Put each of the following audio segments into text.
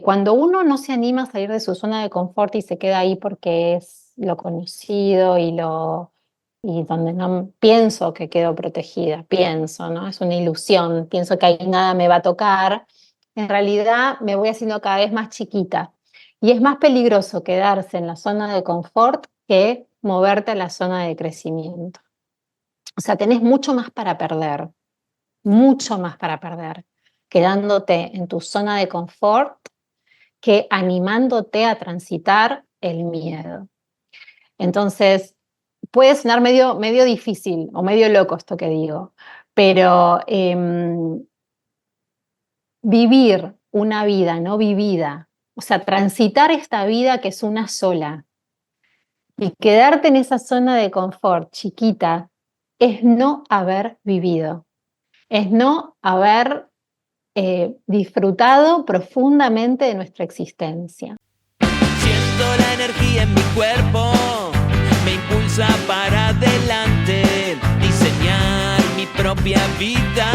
Cuando uno no se anima a salir de su zona de confort y se queda ahí porque es lo conocido y donde no pienso que quedo protegida, pienso, ¿no? Es una ilusión, pienso que ahí nada me va a tocar. En realidad me voy haciendo cada vez más chiquita y es más peligroso quedarse en la zona de confort que moverte a la zona de crecimiento. O sea, tenés mucho más para perder, quedándote en tu zona de confort que animándote a transitar el miedo. Entonces, puede sonar medio difícil o medio loco esto que digo, pero vivir una vida no vivida, o sea, transitar esta vida que es una sola y quedarte en esa zona de confort chiquita es no haber vivido, es no haber disfrutado profundamente de nuestra existencia. Siento la energía en mi cuerpo, me impulsa para adelante. Diseñar mi propia vida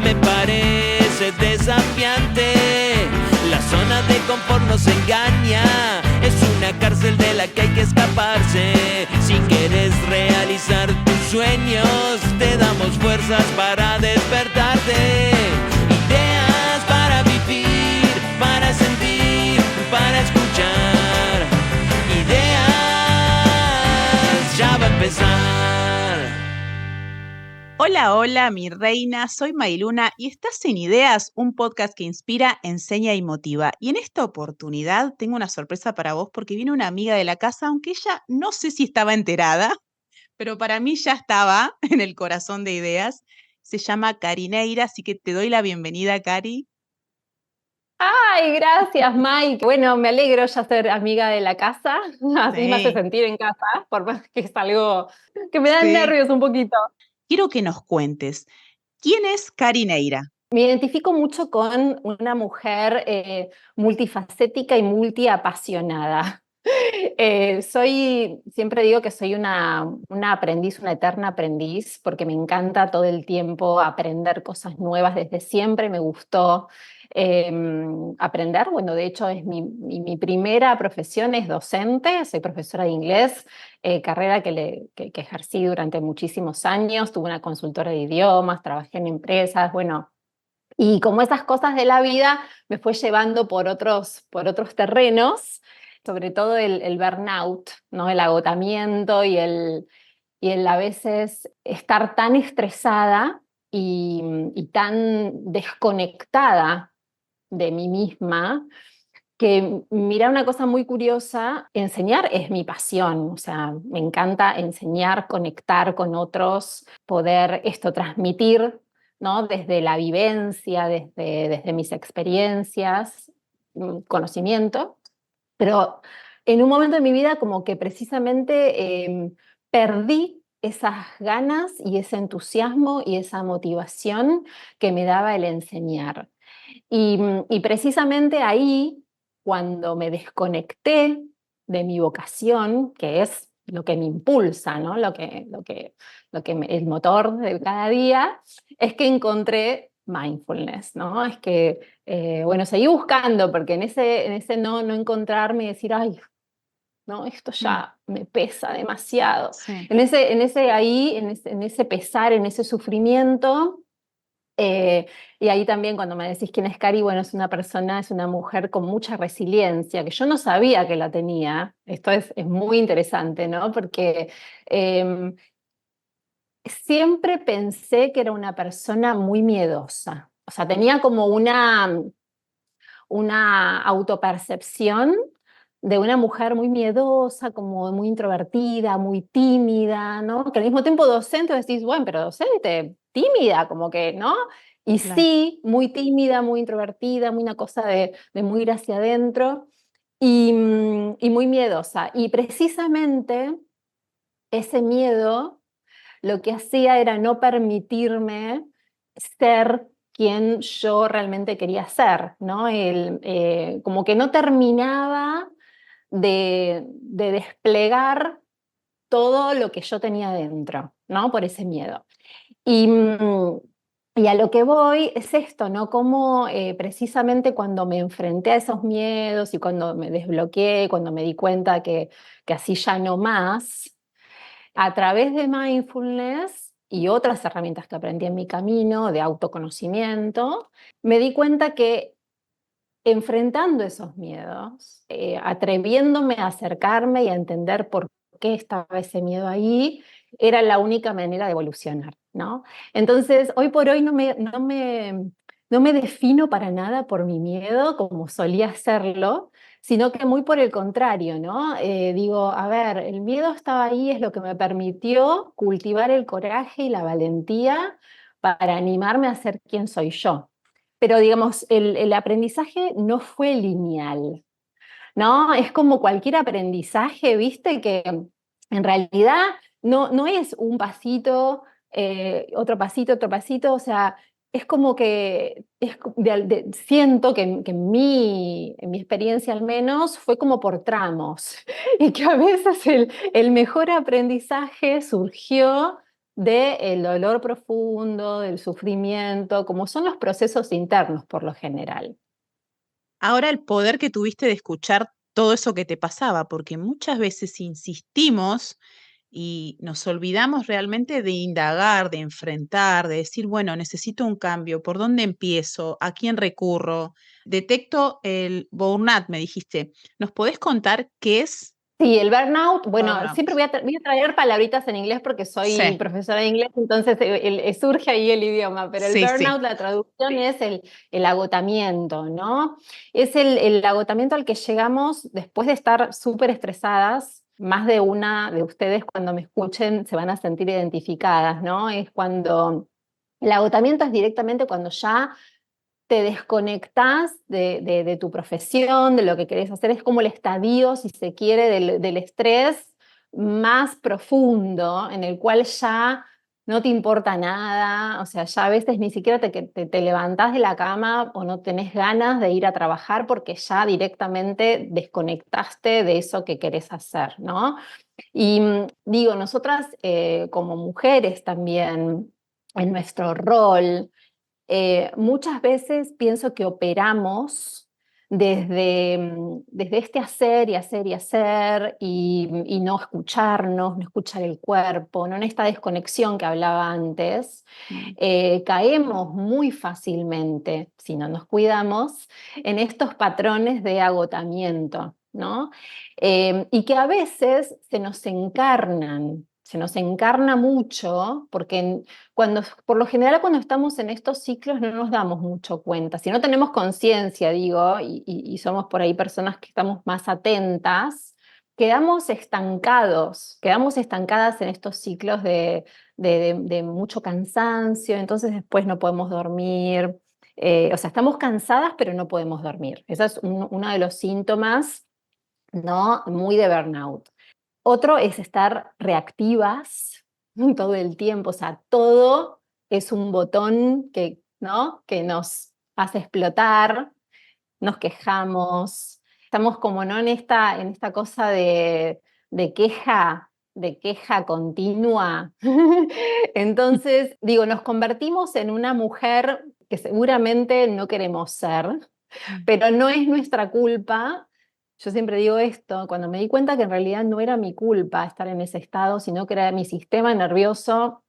me parece desafiante. La zona de confort nos engaña, es una cárcel de la que hay que escaparse. Si quieres realizar tus sueños, te damos fuerzas para despertarte. Ideas para vivir, para sentir, para escuchar. Ideas, ya va a empezar. Hola, hola, mi reina, soy Mariluna y estás en Ideas, un podcast que inspira, enseña y motiva. Y en esta oportunidad tengo una sorpresa para vos porque viene una amiga de la casa, aunque ella no sé si estaba enterada, pero para mí ya estaba en el corazón de Ideas. Se llama Cari Neira, así que te doy la bienvenida, Cari. Ay, gracias, Mike. Bueno, me alegro ya ser amiga de la casa, así me hace Sí, sentir en casa, por más que es algo que me da sí. nervios un poquito. Quiero que nos cuentes, ¿quién es Cari Neira? Me identifico mucho con una mujer multifacética y multiapasionada. Siempre digo que soy una aprendiz, una eterna aprendiz, porque me encanta todo el tiempo aprender cosas nuevas. Desde siempre me gustó aprender. Bueno, de hecho, mi primera profesión es docente, soy profesora de inglés, carrera que ejercí durante muchísimos años. Tuve una consultora de idiomas, trabajé en empresas, bueno. Y como esas cosas de la vida me fue llevando por otros terrenos, sobre todo el burnout, ¿no? El agotamiento y el a veces estar tan estresada y tan desconectada de mí misma, que mira una cosa muy curiosa, enseñar es mi pasión, o sea, me encanta enseñar, conectar con otros, poder esto transmitir, ¿no? Desde la vivencia, desde mis experiencias, conocimiento, pero en un momento de mi vida como que precisamente perdí esas ganas y ese entusiasmo y esa motivación que me daba el enseñar. Y precisamente ahí, cuando me desconecté de mi vocación, que es lo que me impulsa, ¿no? El motor de cada día, es que encontré mindfulness, ¿no? Es que, bueno, seguí buscando, porque en ese no encontrarme y decir, ay, no, esto Mm, ya me pesa demasiado. sí. En ese pesar, en ese sufrimiento, y ahí también cuando me decís quién es Cari, bueno, es una mujer con mucha resiliencia, que yo no sabía que la tenía. Esto es muy interesante, ¿no? Porque eh, siempre pensé que era una persona muy miedosa. O sea, tenía como una autopercepción de una mujer muy miedosa, como muy introvertida, muy tímida, ¿no? Que al mismo tiempo docente decís, bueno, pero docente, tímida, como que, ¿no? Y Claro. sí, muy tímida, muy introvertida, muy una cosa de muy ir hacia adentro y muy miedosa. Y precisamente ese miedo lo que hacía era no permitirme ser quien yo realmente quería ser, ¿no? Como que no terminaba de desplegar todo lo que yo tenía dentro, ¿no? Por ese miedo. Y Y a lo que voy es esto, ¿no? Cómo precisamente cuando me enfrenté a esos miedos y cuando me desbloqueé, cuando me di cuenta que así ya no más, a través de mindfulness y otras herramientas que aprendí en mi camino de autoconocimiento, me di cuenta que enfrentando esos miedos, atreviéndome a acercarme y a entender por qué estaba ese miedo ahí, era la única manera de evolucionar, ¿no? Entonces, hoy por hoy no me defino para nada por mi miedo como solía hacerlo, sino que muy por el contrario, ¿no? Digo, a ver, el miedo estaba ahí, es lo que me permitió cultivar el coraje y la valentía para animarme a ser quien soy yo. Pero digamos, el aprendizaje no fue lineal, ¿no? Es como cualquier aprendizaje, ¿viste? Que en realidad no es un pasito, otro pasito, o sea, es como que siento que en mi experiencia al menos fue como por tramos y que a veces el mejor aprendizaje surgió del dolor profundo, del sufrimiento, como son los procesos internos por lo general. Ahora el poder que tuviste de escuchar todo eso que te pasaba, porque muchas veces insistimos y nos olvidamos realmente de indagar, de enfrentar, de decir, bueno, necesito un cambio, ¿por dónde empiezo? ¿A quién recurro? Detecto el burnout, me dijiste. ¿Nos podés contar qué es Sí, el burnout, bueno, siempre burnout? voy a traer palabritas en inglés porque soy Sí, profesora de inglés, entonces surge ahí el idioma, pero el sí, sí. burnout, la traducción es el agotamiento, ¿no? Es el agotamiento al que llegamos después de estar súper estresadas. Más de una de ustedes cuando me escuchen se van a sentir identificadas, ¿no? Es cuando el agotamiento es directamente cuando ya te desconectás de tu profesión, de lo que querés hacer, es como el estadio, si se quiere, del estrés más profundo, en el cual ya no te importa nada, o sea, ya a veces ni siquiera te levantás de la cama o no tenés ganas de ir a trabajar porque ya directamente desconectaste de eso que querés hacer, ¿no? Y digo, nosotras como mujeres también, en nuestro rol, muchas veces pienso que operamos desde este hacer y hacer y hacer y no escucharnos, no escuchar el cuerpo, no en esta desconexión que hablaba antes. Mm. Caemos muy fácilmente, si no nos cuidamos, en estos patrones de agotamiento, ¿no? Y que a veces se nos encarna mucho, porque por lo general cuando estamos en estos ciclos no nos damos mucho cuenta. Si no tenemos conciencia, digo, y somos por ahí personas que estamos más atentas, quedamos estancadas en estos ciclos de mucho cansancio, entonces después no podemos dormir. O sea, estamos cansadas pero no podemos dormir. Ese es uno de los síntomas, ¿no? Muy de burnout. Otro es estar reactivas todo el tiempo, o sea, todo es un botón que, ¿no? que nos hace explotar, nos quejamos, estamos como ¿no? en esta cosa de queja continua. Entonces, digo, nos convertimos en una mujer que seguramente no queremos ser, Mm. pero no es nuestra culpa. Yo siempre digo esto, cuando me di cuenta que en realidad no era mi culpa estar en ese estado, sino que era mi sistema nervioso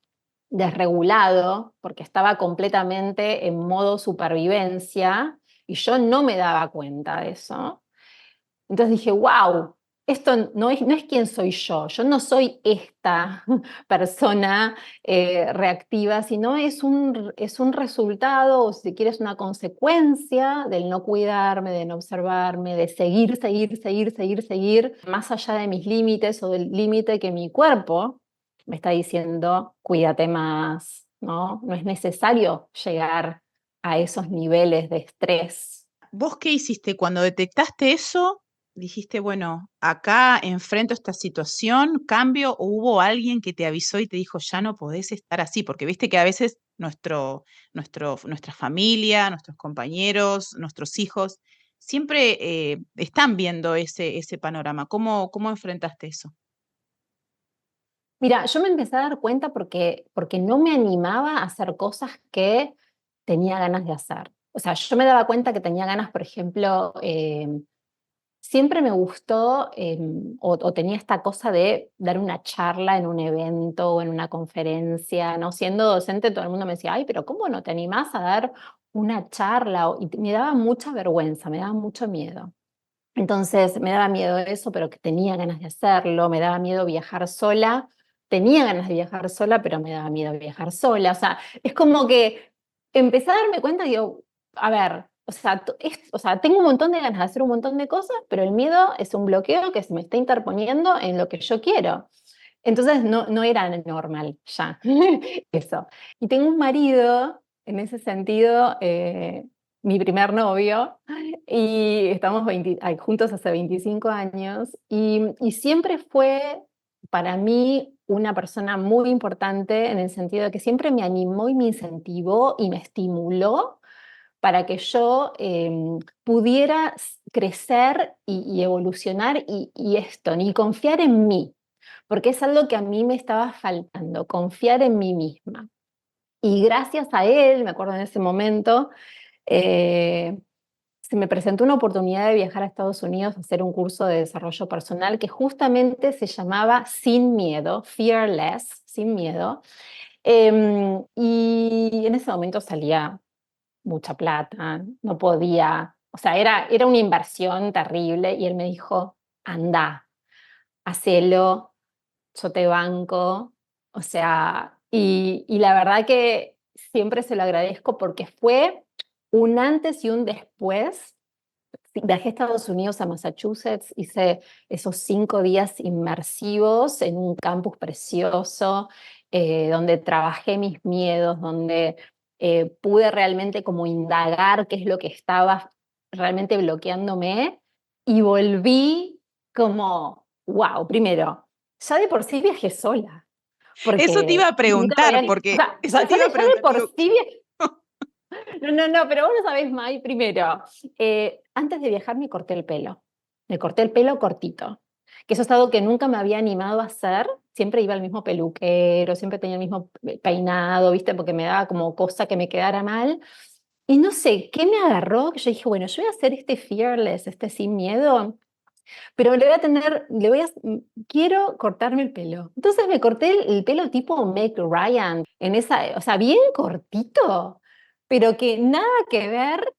desregulado, porque estaba completamente en modo supervivencia y yo no me daba cuenta de eso. Entonces dije, wow, esto no es quién soy yo no soy esta persona reactiva, sino es un resultado, o si quieres, una consecuencia del no cuidarme, de no observarme, de seguir, más allá de mis límites o del límite que mi cuerpo me está diciendo, cuídate más, ¿no? No es necesario llegar a esos niveles de estrés. ¿Vos qué hiciste cuando detectaste eso? Dijiste, bueno, acá enfrento esta situación, cambio, o hubo alguien que te avisó y te dijo, ya no podés estar así, porque viste que a veces nuestra familia, nuestros compañeros, nuestros hijos, siempre están viendo ese panorama. ¿Cómo enfrentaste eso? Mira, yo me empecé a dar cuenta porque no me animaba a hacer cosas que tenía ganas de hacer. O sea, yo me daba cuenta que tenía ganas, por ejemplo, siempre me gustó o tenía esta cosa de dar una charla en un evento o en una conferencia, ¿no? Siendo docente, todo el mundo me decía, ay, pero ¿cómo no te animás a dar una charla? Y me daba mucha vergüenza, me daba mucho miedo. Entonces me daba miedo eso, pero que tenía ganas de hacerlo, me daba miedo viajar sola, tenía ganas de viajar sola, pero me daba miedo viajar sola. O sea, es como que empecé a darme cuenta y digo, a ver, o sea, tengo un montón de ganas de hacer un montón de cosas, pero el miedo es un bloqueo que se me está interponiendo en lo que yo quiero. Entonces no era normal ya eso. Y tengo un marido, en ese sentido, mi primer novio, y estamos juntos hace 25 años, y siempre fue para mí una persona muy importante en el sentido de que siempre me animó y me incentivó y me estimuló para que yo pudiera crecer y evolucionar y esto, ni confiar en mí, porque es algo que a mí me estaba faltando, confiar en mí misma. Y gracias a él, me acuerdo en ese momento, eh, se me presentó una oportunidad de viajar a Estados Unidos a hacer un curso de desarrollo personal que justamente se llamaba Sin Miedo, Fearless, Sin Miedo. Y en ese momento salía mucha plata, no podía, o sea, era una inversión terrible y él me dijo, anda, hacelo, yo te banco, o sea, y la verdad que siempre se lo agradezco porque fue un antes y un después. Viajé a Estados Unidos, a Massachusetts, hice esos 5 días inmersivos en un campus precioso, donde trabajé mis miedos, donde pude realmente como indagar qué es lo que estaba realmente bloqueándome y volví como, wow, primero, ya de por sí viajé sola, Eso te iba porque a nunca me preguntar, habían, o porque sea, eso te ya iba a de preguntar, por digo, sí no, pero vos no sabés, May, primero, antes de viajar me corté el pelo. Me corté el pelo cortito, que eso es algo que nunca me había animado a hacer. Siempre iba al mismo peluquero, siempre tenía el mismo peinado, ¿viste? Porque me daba como cosa que me quedara mal. Y no sé, ¿qué me agarró? Que yo dije, bueno, yo voy a hacer este fearless, este sin miedo, pero quiero cortarme el pelo. Entonces me corté el pelo tipo Meg Ryan, en esa, o sea, bien cortito, pero que nada que ver.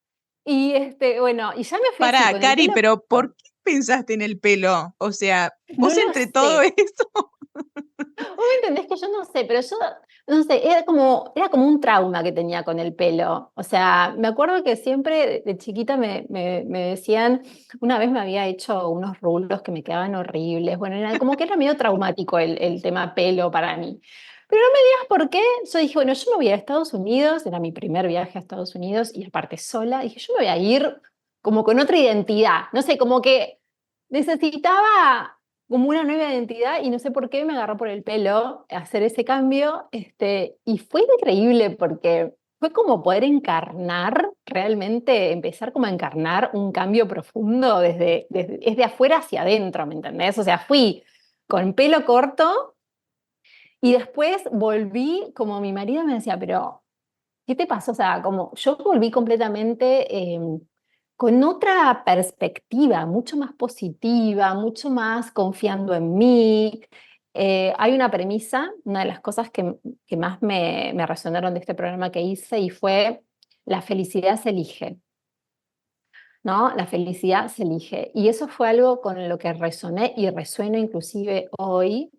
Y bueno, y ya me fui así pará, con el Cari, pelo pero ¿por corto. qué pensaste en el pelo? O sea, No vos lo entre todo sé. eso, Vos me entendés que yo no sé, pero yo, no sé, era como un trauma que tenía con el pelo. O sea, me acuerdo que siempre de chiquita me decían, una vez me había hecho unos rulos que me quedaban horribles. Bueno, como que era medio traumático el tema pelo para mí. Pero no me digas por qué. Yo dije, bueno, yo me voy a Estados Unidos, era mi primer viaje a Estados Unidos y aparte sola. Dije, yo me voy a ir como con otra identidad. No sé, como que necesitaba como una nueva identidad y no sé por qué me agarró por el pelo hacer ese cambio, y fue increíble porque fue como poder encarnar, realmente empezar como a encarnar un cambio profundo es de afuera hacia adentro, ¿me entendés? O sea, fui con pelo corto y después volví, como mi marido me decía, pero ¿qué te pasó? O sea, como yo volví completamente con otra perspectiva, mucho más positiva, mucho más confiando en mí. Hay una premisa, una de las cosas que más me resonaron de este programa que hice y fue la felicidad se elige, ¿no? La felicidad se elige. Y eso fue algo con lo que resoné y resueno inclusive hoy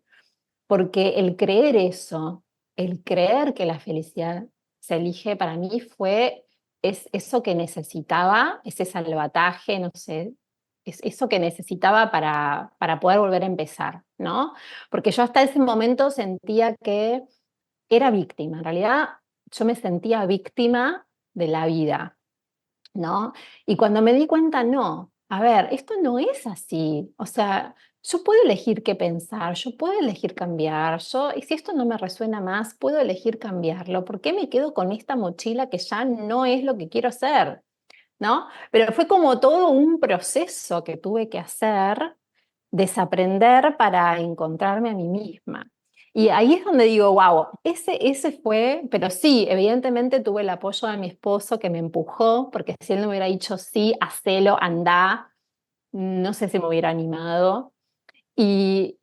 porque el creer eso, el creer que la felicidad se elige, para mí es eso que necesitaba, ese salvataje, no sé, es eso que necesitaba para poder volver a empezar, ¿no? Porque yo hasta ese momento sentía que era víctima, en realidad yo me sentía víctima de la vida, ¿no? Y cuando me di cuenta, no, a ver, esto no es así. O sea, yo puedo elegir qué pensar, yo puedo elegir cambiar, y si esto no me resuena más, puedo elegir cambiarlo. ¿Por qué me quedo con esta mochila que ya no es lo que quiero hacer? ¿No? Pero fue como todo un proceso que tuve que hacer, desaprender para encontrarme a mí misma. Y ahí es donde digo, wow, ese fue, pero sí, evidentemente tuve el apoyo de mi esposo que me empujó, porque si él no me hubiera dicho sí, hacelo, andá, no sé si me hubiera animado. Y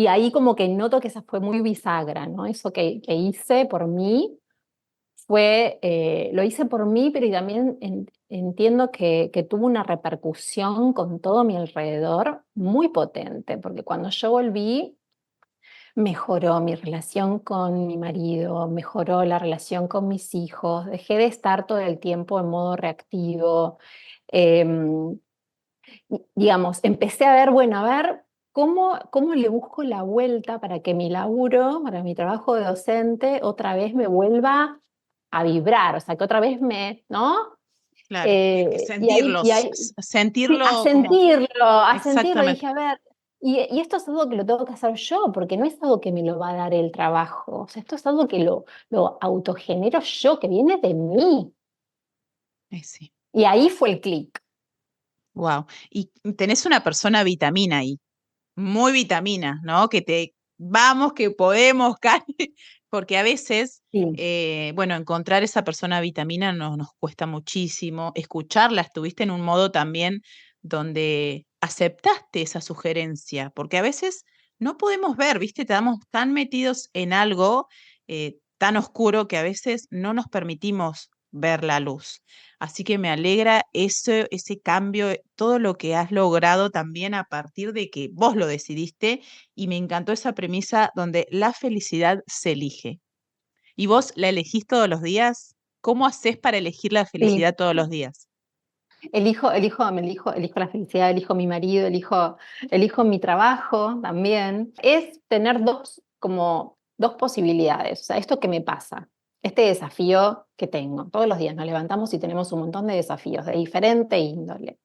ahí como que noto que esa fue muy bisagra, ¿no? Eso que hice por mí fue, lo hice por mí, pero y también entiendo que tuvo una repercusión con todo mi alrededor muy potente, porque cuando yo volví, mejoró mi relación con mi marido, mejoró la relación con mis hijos, dejé de estar todo el tiempo en modo reactivo. em, digamos, empecé a ver, bueno, a ver cómo le busco la vuelta para que mi laburo, para mi trabajo de docente, otra vez me vuelva a vibrar, o sea, que otra vez me, ¿no? Claro, Y sentirlos, ahí, sí, sentirlo como a sentirlo, exactamente. dije, a ver, y esto es algo que lo tengo que hacer yo, porque no es algo que me lo va a dar el trabajo, o sea, esto es algo que lo autogenero yo, que viene de mí. Sí, Y ahí fue el clic. wow. Y tenés una persona vitamina ahí, muy vitamina, ¿no? Que te, vamos, que podemos, Cari, porque a veces, Sí, bueno, encontrar esa persona vitamina nos cuesta muchísimo, escucharla, estuviste en un modo también donde aceptaste esa sugerencia, porque a veces no podemos ver, ¿viste? Estamos tan metidos en algo tan oscuro que a veces no nos permitimos ver la luz. Así que me alegra ese cambio, todo lo que has logrado también a partir de que vos lo decidiste y me encantó esa premisa donde la felicidad se elige. ¿Y vos la elegís todos los días? ¿Cómo haces para elegir la sí. felicidad todos los días? Elijo la felicidad, elijo mi marido, elijo mi trabajo también. Es tener como dos posibilidades. O sea, esto que me pasa, este desafío que tengo. Todos los días nos levantamos y tenemos un montón de desafíos de diferente índole.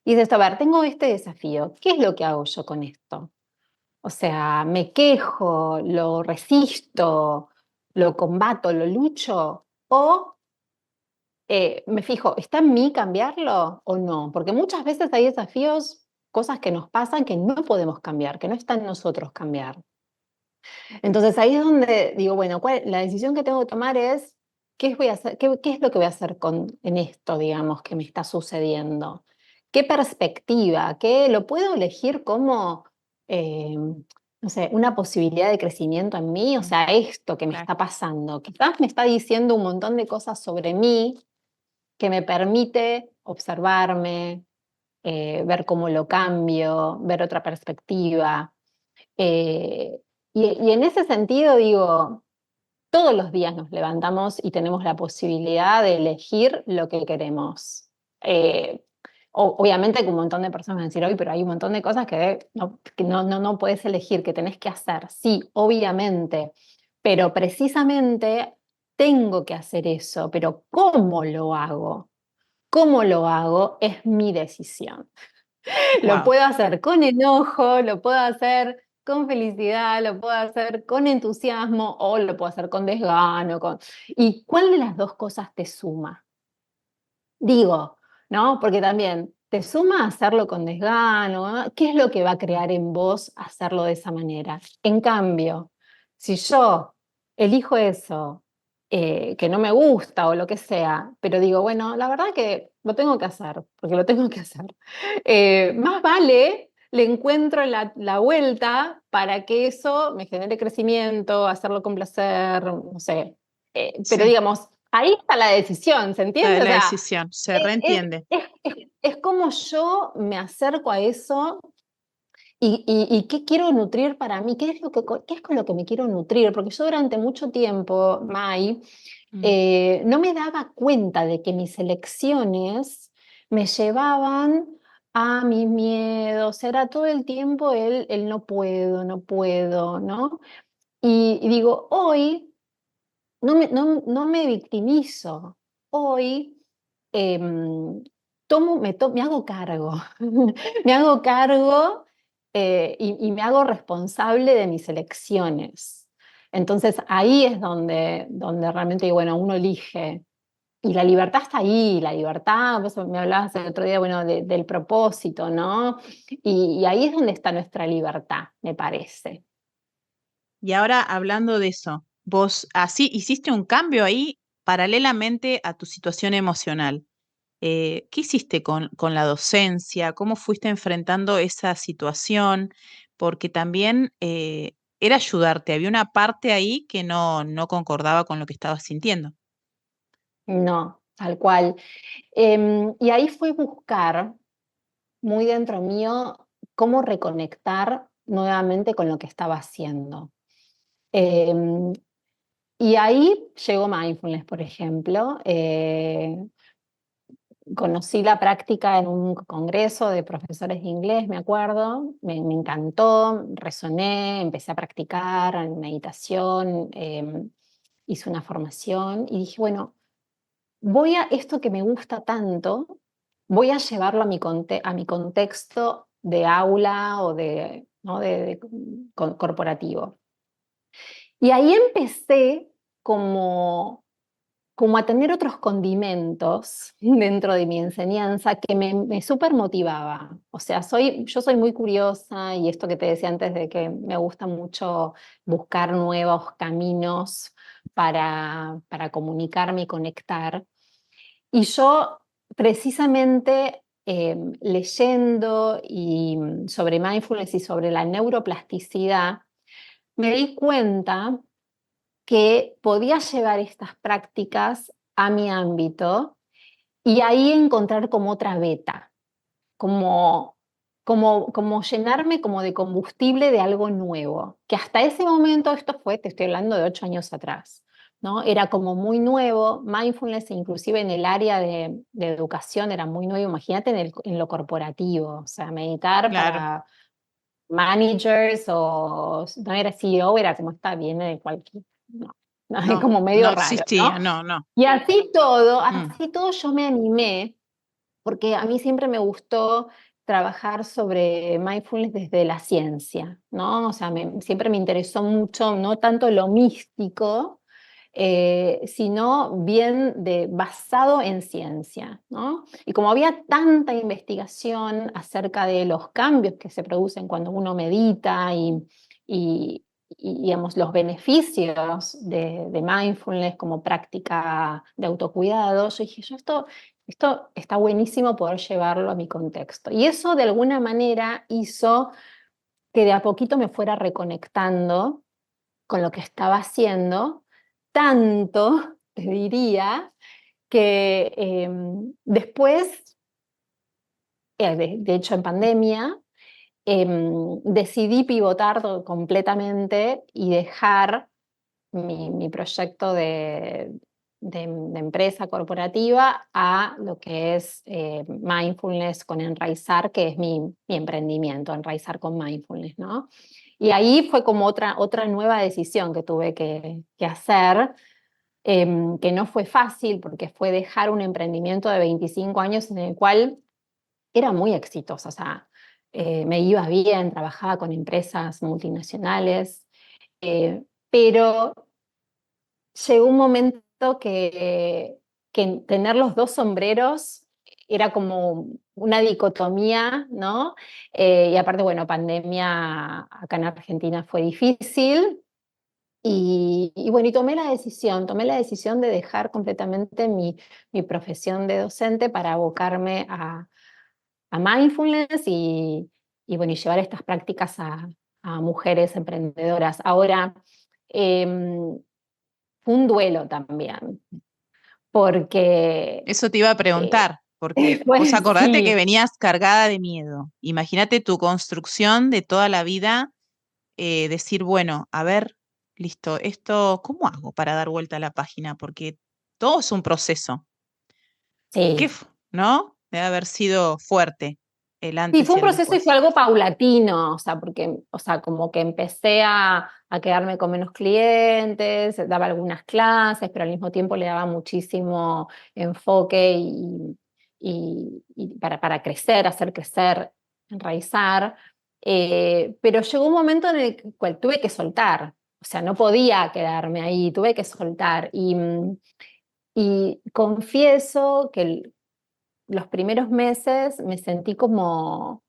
Y dices, a ver, tengo este desafío. ¿Qué es lo que hago yo con esto? O sea, me quejo, lo resisto, lo combato, lo lucho, o me fijo, ¿está en mí cambiarlo o no? Porque muchas veces hay desafíos, cosas que nos pasan que no podemos cambiar, que no está en nosotros cambiar. Entonces ahí es donde digo, bueno, la decisión que tengo que tomar es, ¿qué voy a hacer, qué es lo que voy a hacer en esto, digamos, que me está sucediendo? ¿Qué perspectiva? ¿Qué lo puedo elegir como, no sé, una posibilidad de crecimiento en mí? O Mm, sea, esto que me claro, está pasando, quizás me está diciendo un montón de cosas sobre mí que me permite observarme, ver cómo lo cambio, ver otra perspectiva. Eh, y en ese sentido digo, todos los días nos levantamos y tenemos la posibilidad de elegir lo que queremos. Eh, Obviamente que un montón de personas van a decir, hoy, pero hay un montón de cosas que no puedes elegir, que tenés que hacer. Sí, obviamente, pero precisamente tengo que hacer eso, pero ¿cómo lo hago? ¿Cómo lo hago? Es mi decisión. Lo wow. puedo hacer con enojo, lo puedo hacer con felicidad, lo puedo hacer con entusiasmo o lo puedo hacer con desgano. ¿Y cuál de las dos cosas te suma? Digo, ¿no? Porque también te suma hacerlo con desgano, ¿no? ¿Qué es lo que va a crear en vos hacerlo de esa manera? En cambio, si yo elijo eso, que no me gusta o lo que sea, pero digo, bueno, la verdad que lo tengo que hacer, porque lo tengo que hacer, más vale le encuentro la vuelta para que eso me genere crecimiento, hacerlo con placer, no sé. Pero Sí, digamos, ahí está la decisión, ¿se entiende? O la sea, decisión, se es, es, reentiende. es como yo me acerco a eso y qué quiero nutrir para mí, qué es con lo que me quiero nutrir, porque yo durante mucho tiempo, Mai, Mm, no me daba cuenta de que mis elecciones me llevaban a mis miedos, era todo el tiempo el no puedo, no puedo, ¿no? Y digo, hoy no me victimizo. Hoy me hago cargo. Me hago cargo y me hago responsable de mis elecciones. Entonces ahí es donde realmente digo, bueno, uno elige. Y la libertad está ahí, la libertad, vos me hablabas el otro día, bueno, del propósito, ¿no? Y ahí es donde está nuestra libertad, me parece. Y ahora hablando de eso, vos así hiciste un cambio ahí paralelamente a tu situación emocional. ¿Qué hiciste con la docencia? ¿Cómo fuiste enfrentando esa situación? Porque también era ayudarte, había una parte ahí que no concordaba con lo que estabas sintiendo. No, tal cual. Y ahí fue buscar muy dentro mío cómo reconectar nuevamente con lo que estaba haciendo. Em, y ahí llegó mindfulness, por ejemplo. Conocí la práctica en un congreso de profesores de inglés, me acuerdo, me encantó, resoné, empecé a practicar en meditación, hice una formación y dije, bueno, voy a esto que me gusta tanto, voy a llevarlo a mi contexto de aula o de, ¿no? Corporativo. Y ahí empecé como a tener otros condimentos dentro de mi enseñanza que me súper motivaba. O sea, yo soy muy curiosa y esto que te decía antes de que me gusta mucho buscar nuevos caminos para comunicarme y conectar. Y yo precisamente leyendo sobre mindfulness y sobre la neuroplasticidad, me di cuenta que podía llevar estas prácticas a mi ámbito y ahí encontrar como otra beta, como, como llenarme como de combustible de algo nuevo, que hasta ese momento, esto fue, te estoy hablando de 8 años atrás, ¿no? Era como muy nuevo, mindfulness inclusive en el área de educación era muy nuevo, imagínate en lo corporativo, o sea, meditar Claro. para managers o no era CEO, era como está, viene de cualquier, no, no, es No, como medio no raro, ¿no? existía, no, no. Y Mm, así todo yo me animé, porque a mí siempre me gustó trabajar sobre mindfulness desde la ciencia, ¿no? O sea, siempre me interesó mucho, no tanto lo místico, sino bien basado en ciencia, ¿no? Y como había tanta investigación acerca de los cambios que se producen cuando uno medita y, digamos, los beneficios de mindfulness como práctica de autocuidado, yo dije, esto está buenísimo poder llevarlo a mi contexto. Y eso de alguna manera hizo que de a poquito me fuera reconectando con lo que estaba haciendo, tanto, te diría, que después, de hecho en pandemia, decidí pivotar completamente y dejar mi proyecto de empresa corporativa a lo que es mindfulness con Enraizar, que es mi emprendimiento, Enraizar con mindfulness, ¿no? Y ahí fue como otra nueva decisión que tuve que hacer, que no fue fácil porque fue dejar un emprendimiento de 25 años en el cual era muy exitosa, o sea, me iba bien, trabajaba con empresas multinacionales, pero llegó un momento que tener los dos sombreros era como una dicotomía, ¿no? Y aparte, bueno, pandemia acá en Argentina fue difícil. Y bueno, y tomé la decisión de dejar completamente mi profesión de docente para abocarme a mindfulness bueno, y llevar estas prácticas a mujeres emprendedoras. Ahora, em, fue un duelo también, porque Eso te iba a eh, preguntar, porque vos pues acordate que sí, venías cargada de miedo. Imagínate tu construcción de toda la vida, decir, bueno, a ver, listo, esto, ¿cómo hago para dar vuelta a la página? Porque todo es un proceso. sí. ¿No? Debe haber sido fuerte el Sí, antes fue y un el proceso y fue después. algo paulatino, o sea, porque, o sea, como que empecé a quedarme con menos clientes, daba algunas clases, pero al mismo tiempo le daba muchísimo enfoque y para crecer, hacer crecer, enraizar. Pero llegó un momento en el cual tuve que soltar, o sea, no podía quedarme ahí, tuve que soltar. Y confieso que los primeros meses me sentí como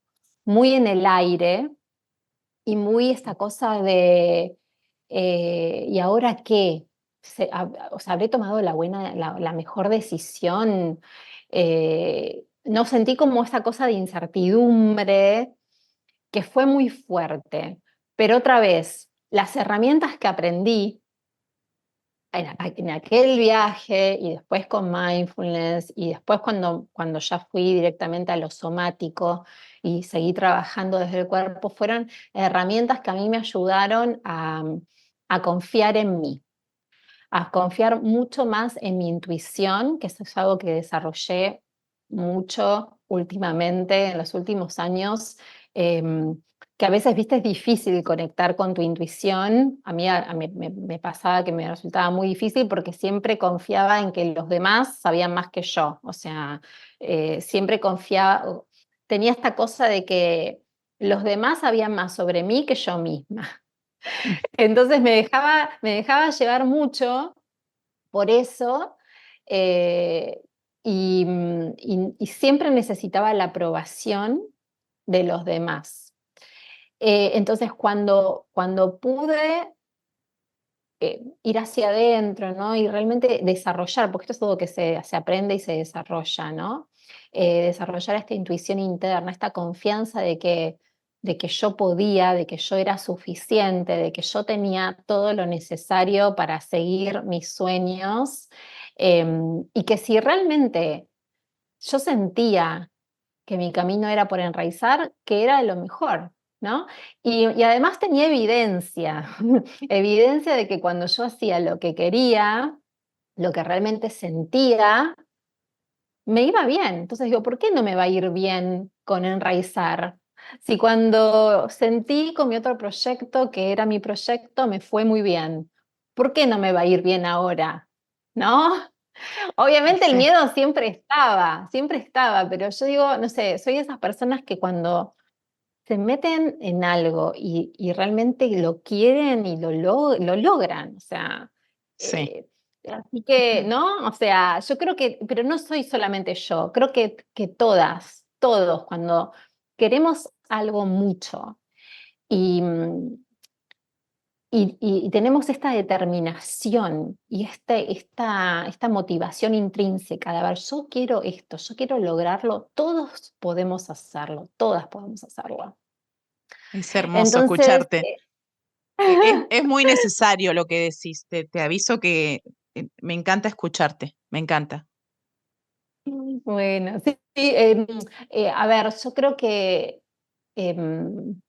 muy en el aire y muy esta cosa ¿Y ahora qué? O sea, ¿habré tomado la mejor decisión? No sentí como esa cosa de incertidumbre que fue muy fuerte. Pero otra vez, las herramientas que aprendí en aquel viaje y después con mindfulness y después cuando ya fui directamente a lo somático y seguí trabajando desde el cuerpo, fueron herramientas que a mí me ayudaron a confiar en mí, a confiar mucho más en mi intuición, que eso es algo que desarrollé mucho últimamente, en los últimos años, que a veces, viste, es difícil conectar con tu intuición. A mí me pasaba que me resultaba muy difícil porque siempre confiaba en que los demás sabían más que yo. O sea, siempre confiaba, tenía esta cosa de que los demás sabían más sobre mí que yo misma. Entonces me dejaba llevar mucho por eso, eh, y siempre necesitaba la aprobación de los demás. Entonces, cuando pude ir hacia adentro, ¿no? Y realmente desarrollar, porque esto es algo que se aprende y se desarrolla, ¿no? Desarrollar esta intuición interna, esta confianza de que yo podía, de que yo era suficiente, de que yo tenía todo lo necesario para seguir mis sueños, y que si realmente yo sentía que mi camino era por enraizar, que era lo mejor, ¿no? Y además tenía evidencia, evidencia de que cuando yo hacía lo que quería, lo que realmente sentía, me iba bien. Entonces digo, ¿por qué no me va a ir bien con enraizar? Si cuando sentí con mi otro proyecto, que era mi proyecto, me fue muy bien, ¿por qué no me va a ir bien ahora? ¿No? Obviamente el Sí. miedo siempre estaba, pero yo digo, no sé, soy de esas personas que cuando se meten en algo y realmente lo quieren y lo logran, o sea, Sí. eh, así que, ¿no? O sea, yo creo que, pero no soy solamente yo, creo que todos, cuando queremos algo mucho y, y tenemos esta determinación y esta motivación intrínseca de, a ver, yo quiero esto, yo quiero lograrlo, todos podemos hacerlo, todas podemos hacerlo. Es hermoso Entonces, escucharte. Es muy necesario lo que decís. Te aviso que me encanta escucharte. Me encanta. bueno, sí, sí, a ver, yo creo que, em,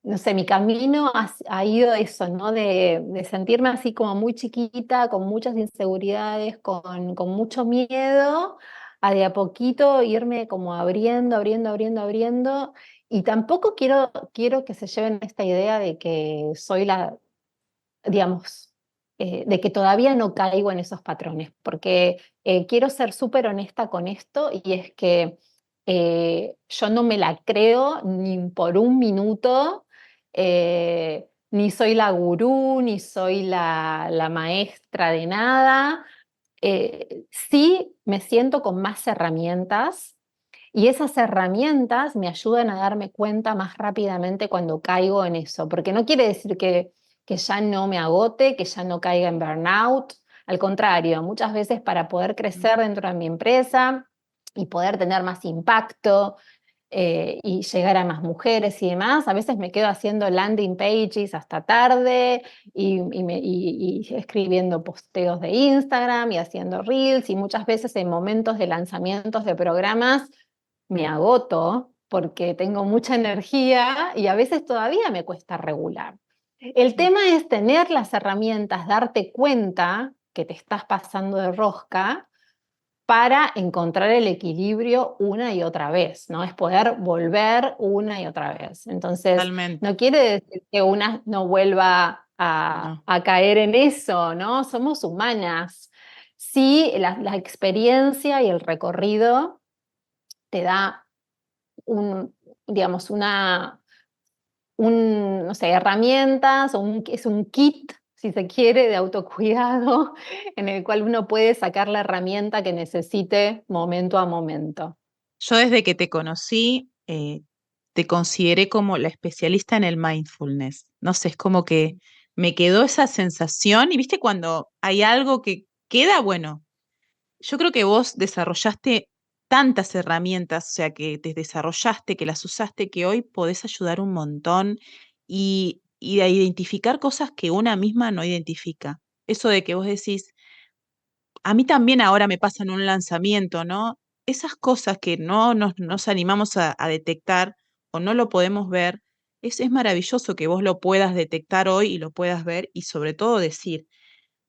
no sé, mi camino ha ido eso, ¿no? De sentirme así como muy chiquita, con muchas inseguridades, con mucho miedo, a de a poquito irme como abriendo. Y tampoco quiero que se lleven esta idea de que soy digamos, de que todavía no caigo en esos patrones, porque quiero ser súper honesta con esto y es que yo no me la creo ni por un minuto, ni soy la gurú, ni soy la maestra de nada. Sí me siento con más herramientas y esas herramientas me ayudan a darme cuenta más rápidamente cuando caigo en eso, porque no quiere decir que ya no me agote, que ya no caiga en burnout. Al contrario, muchas veces para poder crecer dentro de mi empresa y poder tener más impacto, y llegar a más mujeres y demás, a veces me quedo haciendo landing pages hasta tarde y escribiendo posteos de Instagram y haciendo reels, y muchas veces en momentos de lanzamientos de programas me agoto porque tengo mucha energía y a veces todavía me cuesta regular. El tema es tener las herramientas, darte cuenta que te estás pasando de rosca para encontrar el equilibrio una y otra vez, ¿no? Es poder volver una y otra vez. Entonces, Totalmente. no quiere decir que una no vuelva a, No. a caer en eso, ¿no? Somos humanas. Sí, la experiencia y el recorrido te da digamos, no sé, herramientas, es un kit, si se quiere, de autocuidado, en el cual uno puede sacar la herramienta que necesite momento a momento. Yo desde que te conocí, te consideré como la especialista en el mindfulness. No sé, es como que me quedó esa sensación y viste cuando hay algo que queda, bueno, yo creo que vos desarrollaste tantas herramientas, o sea, que te desarrollaste, que las usaste, que hoy podés ayudar un montón y a identificar cosas que una misma no identifica. Eso de que vos decís, a mí también ahora me pasa en un lanzamiento, ¿no? Esas cosas que no nos animamos a detectar o no lo podemos ver, es maravilloso que vos lo puedas detectar hoy y lo puedas ver y sobre todo decir,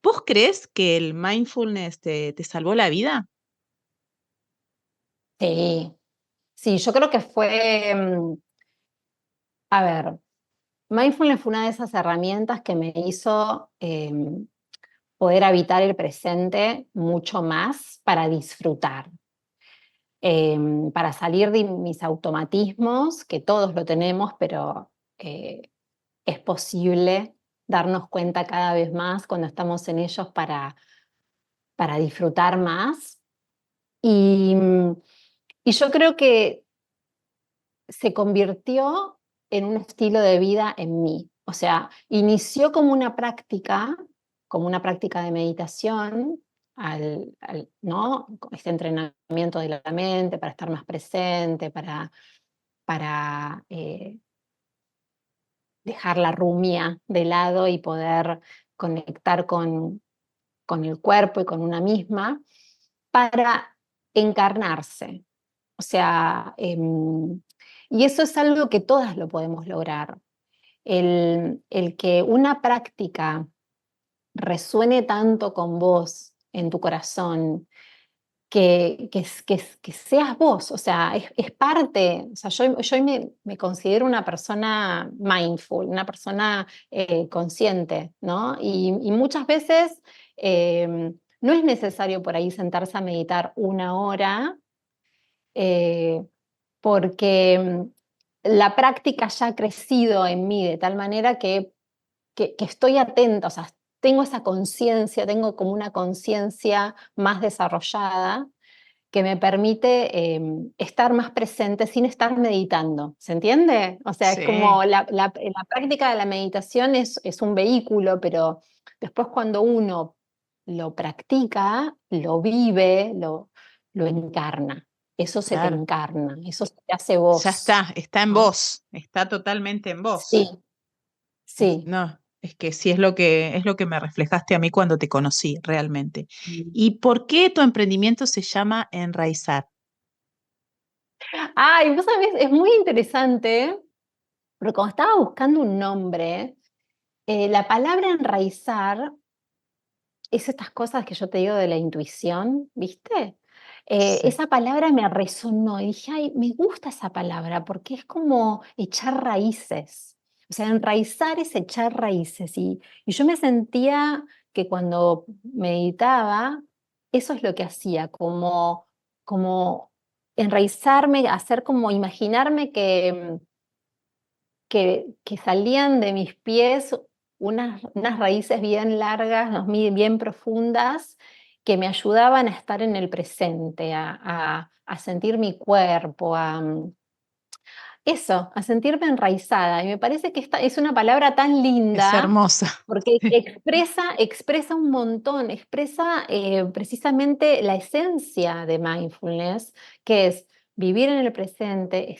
¿vos crees que el mindfulness te salvó la vida? Sí, sí, yo creo que fue, a ver, mindfulness fue una de esas herramientas que me hizo poder habitar el presente mucho más para disfrutar, para salir de mis automatismos, que todos lo tenemos, pero es posible darnos cuenta cada vez más cuando estamos en ellos para disfrutar más. Y, y yo creo que se convirtió en un estilo de vida en mí. O sea, inició como una práctica de meditación, ¿no? Este entrenamiento de la mente para estar más presente, para dejar la rumia de lado y poder conectar con el cuerpo y con una misma, para encarnarse. O sea, y eso es algo que todas lo podemos lograr. El que una práctica resuene tanto con vos en tu corazón, que seas vos, o sea, es parte, o sea, yo me considero una persona mindful, una persona consciente, ¿no? Y muchas veces no es necesario por ahí sentarse a meditar una hora, eh, porque la práctica ya ha crecido en mí de tal manera que estoy atenta, o sea, tengo esa conciencia, tengo como una conciencia más desarrollada que me permite estar más presente sin estar meditando. ¿Se entiende? O sea, es Sí, como la práctica de la meditación es un vehículo, pero después cuando uno lo practica, lo vive, lo encarna. Eso se te claro. encarna, eso se te hace Ya vos, está en ¿no? vos, está totalmente en vos. Sí, sí. No, es que sí es lo que me reflejaste a mí cuando te conocí realmente. Mm. ¿Y por qué tu emprendimiento se llama Enraizar? Ay, vos sabés, es muy interesante, porque cuando estaba buscando un nombre, la palabra enraizar es estas cosas que yo te digo de la intuición, ¿viste? Sí, Esa palabra me resonó y dije, ay, me gusta esa palabra porque es como echar raíces. O sea, enraizar es echar raíces. Y yo me sentía que cuando meditaba, eso es lo que hacía, como enraizarme, hacer como imaginarme que salían de mis pies unas raíces bien largas, bien profundas, que me ayudaban a estar en el presente, a sentir mi cuerpo, eso, a sentirme enraizada. Y me parece que esta es una palabra tan es linda hermosa. porque expresa un montón, expresa precisamente la esencia de mindfulness, que es vivir en el presente,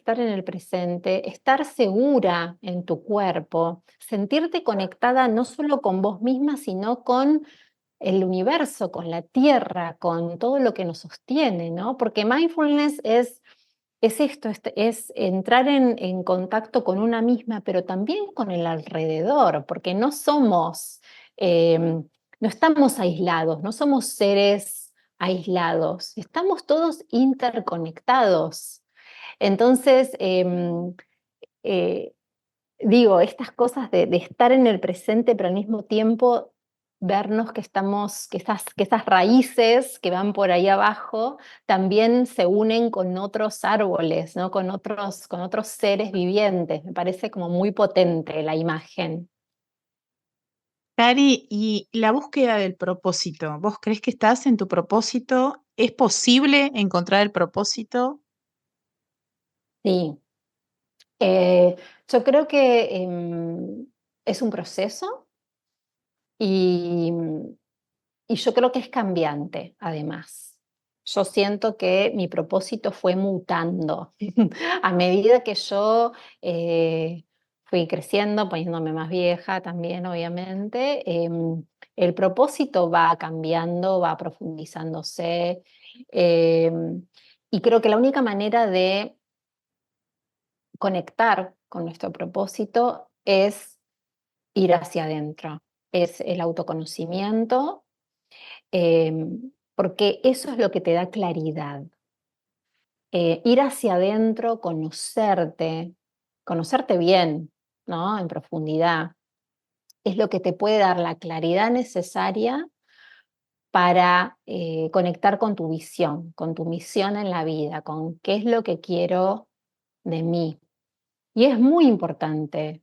estar segura en tu cuerpo, sentirte conectada no solo con vos misma, sino con el universo, con la tierra, con todo lo que nos sostiene, ¿no? Porque mindfulness es esto, es entrar en contacto con una misma, pero también con el alrededor, porque no somos, no estamos aislados, no somos seres aislados, estamos todos interconectados. Entonces, eh, digo, estas cosas de estar en el presente, pero al mismo tiempo vernos que estamos, que esas raíces que van por ahí abajo también se unen con otros árboles, ¿no? Con otros seres vivientes. Me parece como muy potente la imagen. Cari, y la búsqueda del propósito, ¿vos crees que estás en tu propósito? ¿Es posible encontrar el propósito? Sí. Eh, yo creo que es un proceso, Y, y yo creo que es cambiante, además. Yo siento que mi propósito fue mutando a medida que yo fui creciendo, poniéndome más vieja también, obviamente. El propósito va cambiando, va profundizándose. Y creo que la única manera de conectar con nuestro propósito es ir hacia adentro, es el autoconocimiento, porque eso es lo que te da claridad. Ir hacia adentro, conocerte bien, ¿no? En profundidad, es lo que te puede dar la claridad necesaria para conectar con tu visión, con tu misión en la vida, con qué es lo que quiero de mí. Y es muy importante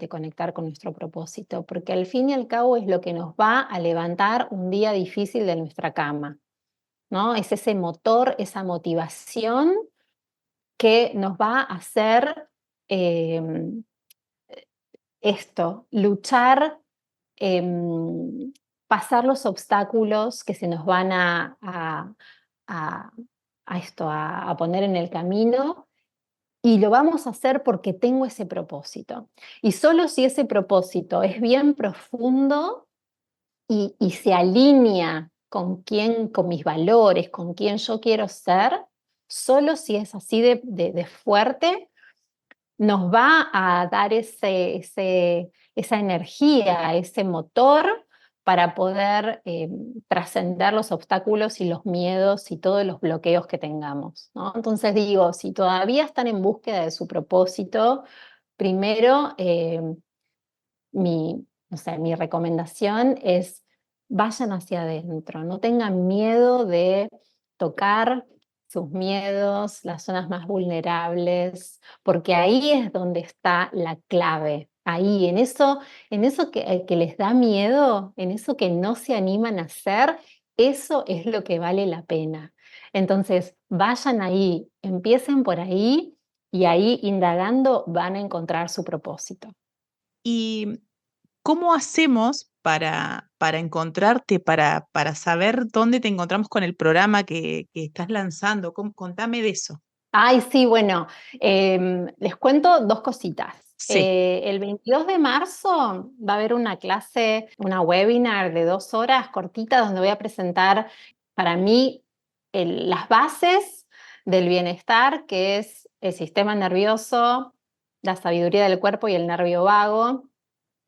conectar con nuestro propósito, porque al fin y al cabo es lo que nos va a levantar un día difícil de nuestra cama, ¿no? Es ese motor, esa motivación que nos va a hacer em, luchar, em, pasar los obstáculos que se nos van a- a poner en el camino. Y lo vamos a hacer porque tengo ese propósito. Y solo si ese propósito es bien profundo y se alinea con mis valores, con quién yo quiero ser, solo si es así de fuerte, nos va a dar esa energía, ese motor para poder trascender los obstáculos y los miedos y todos los bloqueos que tengamos, ¿no? Entonces digo, si todavía están en búsqueda de su propósito, primero no sé, mi recomendación es vayan hacia adentro, no tengan miedo de tocar sus miedos, las zonas más vulnerables, porque ahí es donde está la clave. Ahí, en eso que les da miedo, en eso que no se animan a hacer, eso es lo que vale la pena. Entonces, vayan ahí, empiecen por ahí y ahí indagando van a encontrar su propósito. ¿Y cómo hacemos para encontrarte, para saber dónde te encontramos con el programa que estás lanzando? Contame de eso. Ay, sí, bueno, les cuento dos cositas. Sí. El 22 de marzo va a haber una clase, una webinar de 2 horas cortita donde voy a presentar para mí las bases del bienestar, que es el sistema nervioso, la sabiduría del cuerpo y el nervio vago.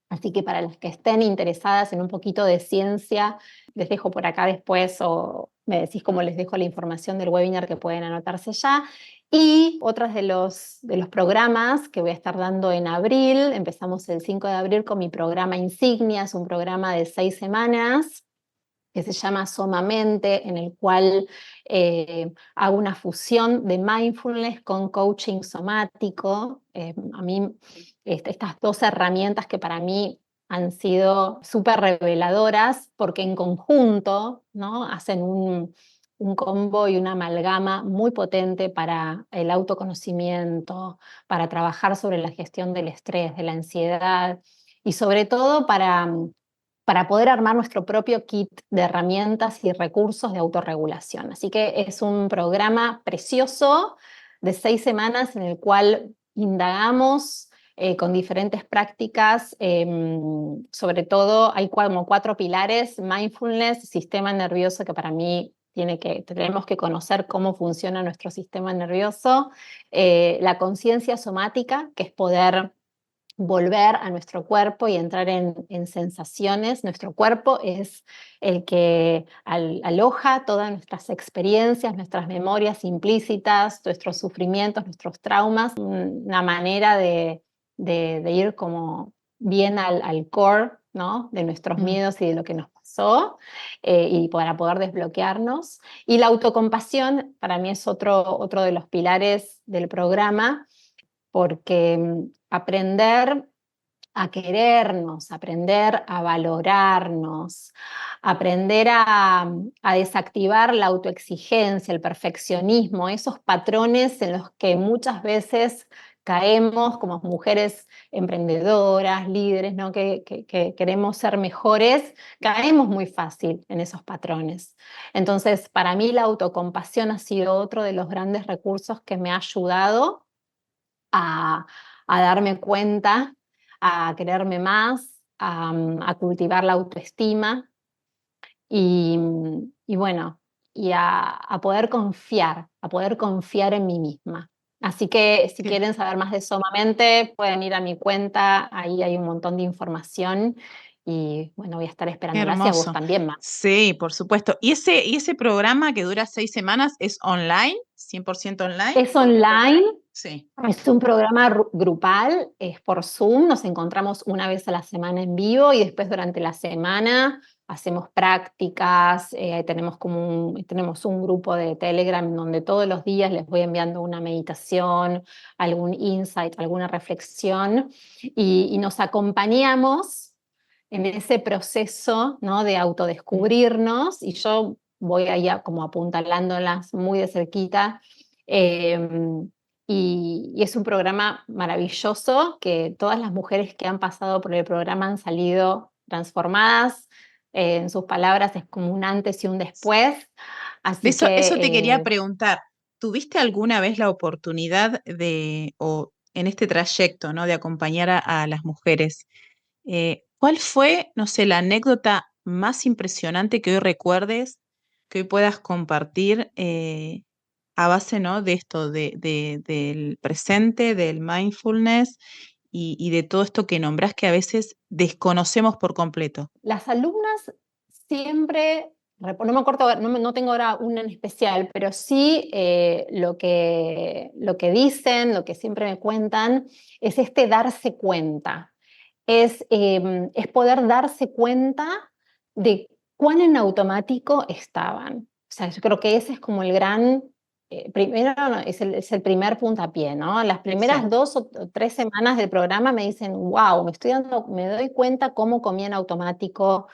Así que para las que estén interesadas en un poquito de ciencia, les dejo por acá después o me decís cómo les dejo la información del webinar que pueden anotarse ya. Y otros de los programas que voy a estar dando en abril, empezamos el 5 de abril con mi programa Insignia, es un programa de 6 semanas que se llama Somamente, en el cual hago una fusión de mindfulness con coaching somático. A mí, estas dos herramientas que para mí han sido súper reveladoras porque en conjunto, ¿no? Hacen un combo y una amalgama muy potente para el autoconocimiento, para trabajar sobre la gestión del estrés, de la ansiedad y sobre todo para poder armar nuestro propio kit de herramientas y recursos de autorregulación. Así que es un programa precioso de 6 semanas en el cual indagamos con diferentes prácticas, sobre todo hay como 4 pilares: mindfulness, sistema nervioso, que para mí tenemos que conocer cómo funciona nuestro sistema nervioso, la conciencia somática, que es poder volver a nuestro cuerpo y entrar en sensaciones. Nuestro cuerpo es el que aloja todas nuestras experiencias, nuestras memorias implícitas, nuestros sufrimientos, nuestros traumas, una manera de ir como bien al core, ¿no? De nuestros Mm. miedos y de lo que nos pasó, y para poder desbloquearnos. Y la autocompasión para mí es otro de los pilares del programa, porque aprender a querernos, aprender a valorarnos, aprender a desactivar la autoexigencia, el perfeccionismo, esos patrones en los que muchas veces caemos como mujeres emprendedoras, líderes, ¿no? que queremos ser mejores, caemos muy fácil en esos patrones. Entonces, para mí la autocompasión ha sido otro de los grandes recursos que me ha ayudado a, a darme cuenta, a quererme más, a cultivar la autoestima y, y bueno, y a poder confiar en mí misma. Así que si Qué, quieren saber más de Somamente, pueden ir a mi cuenta, ahí hay un montón de información y bueno, voy a estar qué esperándolas y a vos hermoso. también, Ma. Sí, por supuesto. ¿Y ese programa que dura 6 semanas es online? ¿100% online? Es online, Sí. es un programa grupal, es por Zoom, nos encontramos una vez a la semana en vivo y después durante la semana hacemos prácticas, tenemos un grupo de Telegram donde todos los días les voy enviando una meditación, algún insight, alguna reflexión y nos acompañamos en ese proceso, ¿no? De Mm. autodescubrirnos y yo voy allá como apuntalándolas muy de cerquita. em, y es un programa maravilloso que todas las mujeres que han pasado por el programa han salido transformadas. En sus palabras es como un antes y un después. De Así eso te quería que preguntar. ¿Tuviste alguna vez la oportunidad o en este trayecto, ¿no? De acompañar a las mujeres? ¿Cuál fue, no sé, la anécdota más impresionante que hoy recuerdes, que hoy puedas compartir a base, ¿no? De esto, del presente, del mindfulness y de todo esto que nombrás que a veces desconocemos por completo? las alumnas siempre, no me acuerdo, no tengo ahora una en especial, pero sí lo que dicen, lo que siempre me cuentan, es este darse cuenta. Es poder darse cuenta de cuán en automático estaban. O sea, yo creo que ese es como el gran, primero no, es el primer puntapié, ¿no? Las Sí. primeras 2 o 3 semanas del programa me dicen, wow, me doy cuenta cómo comía en automático,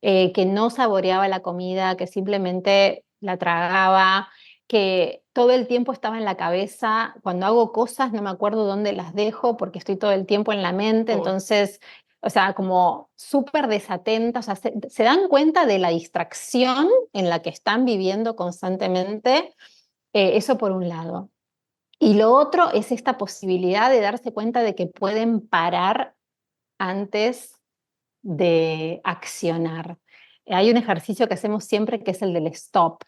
que no saboreaba la comida, que simplemente la tragaba, que todo el tiempo estaba en la cabeza. Cuando hago cosas no me acuerdo dónde las dejo porque estoy todo el tiempo en la mente, Uy, entonces, o sea, como súper desatenta, o sea, se dan cuenta de la distracción en la que están viviendo constantemente, eso por un lado. Y lo otro es esta posibilidad de darse cuenta de que pueden parar antes de accionar. Hay un ejercicio que hacemos siempre que es el del stop,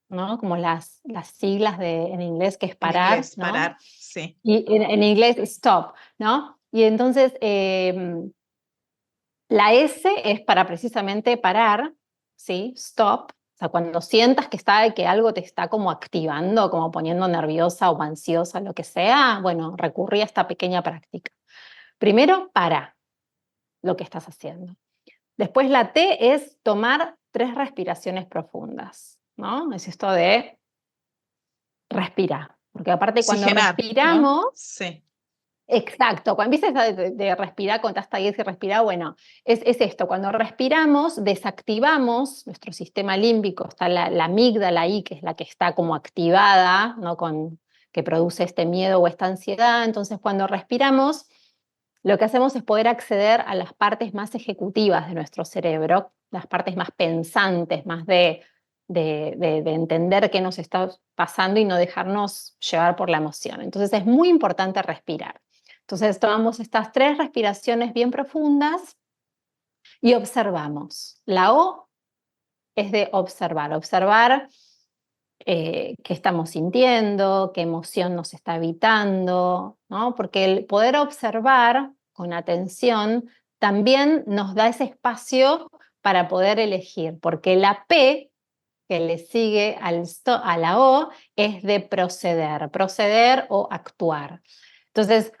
¿no? Como las siglas en inglés, que es en parar, inglés, ¿no? parar, sí. Y en inglés stop, ¿no? Y entonces la S es para precisamente parar, ¿sí? Stop. O sea, cuando sientas que algo te está como activando, como poniendo nerviosa o ansiosa, lo que sea, bueno, recurrí a esta pequeña práctica. Primero, para lo que estás haciendo. Después la T es tomar 3 respiraciones profundas, ¿no? Es esto de respirar, porque aparte cuando Oxigenar, ¿no? respiramos, Sí. exacto, cuando empiezas de respirar, contaste 10 y respirar, bueno, es esto, cuando respiramos desactivamos nuestro sistema límbico, está la amígdala ahí, que es la que está como activada, ¿no? Que produce este miedo o esta ansiedad, entonces cuando respiramos lo que hacemos es poder acceder a las partes más ejecutivas de nuestro cerebro, las partes más pensantes, más de entender qué nos está pasando y no dejarnos llevar por la emoción. Entonces es muy importante respirar. Entonces tomamos estas 3 respiraciones bien profundas y observamos. La O es de observar, observar qué estamos sintiendo, qué emoción nos está habitando, ¿no? Porque el poder observar con atención también nos da ese espacio para poder elegir, porque la P que le sigue a la O es de proceder o actuar. Entonces,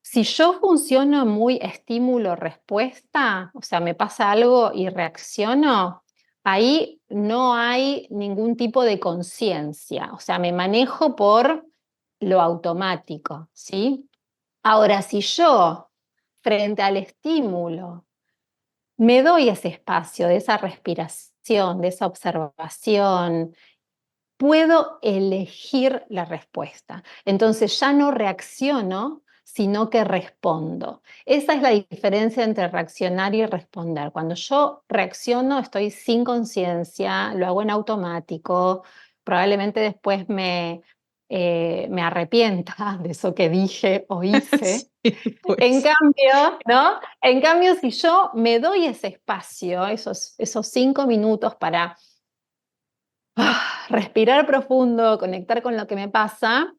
si yo funciono muy estímulo-respuesta, o sea, me pasa algo y reacciono, ahí no hay ningún tipo de conciencia, o sea, me manejo por lo automático, ¿sí? Ahora, si yo, frente al estímulo, me doy ese espacio de esa respiración, de esa observación, puedo elegir la respuesta. Entonces ya no reacciono, sino que respondo. Esa es la diferencia entre reaccionar y responder. Cuando yo reacciono, estoy sin conciencia, lo hago en automático, probablemente después me arrepienta de eso que dije o hice. Sí, En pues. cambio, ¿no? En cambio, si yo me doy ese espacio, esos 5 minutos para respirar profundo, conectar con lo que me pasa,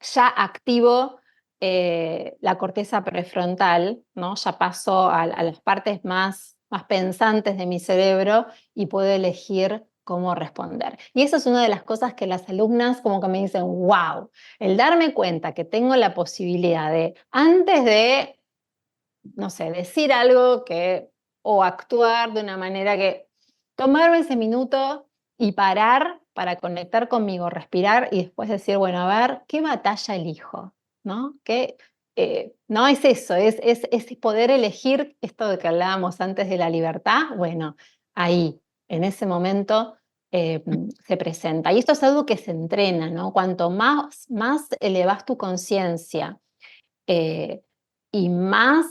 ya activo la corteza prefrontal, ¿no? Ya paso a las partes más pensantes de mi cerebro y puedo elegir cómo responder. Y eso es una de las cosas que las alumnas como que me dicen, wow, el darme cuenta que tengo la posibilidad de, antes de, no sé, decir algo que, o actuar de una manera que, tomarme ese minuto y parar para conectar conmigo, respirar y después decir, bueno, a ver, ¿qué batalla elijo? ¿No? No es eso, es poder elegir esto de que hablábamos antes de la libertad, bueno, ahí, en ese momento se presenta. Y esto es algo que se entrena, ¿no? Cuanto más elevas tu conciencia eh, y más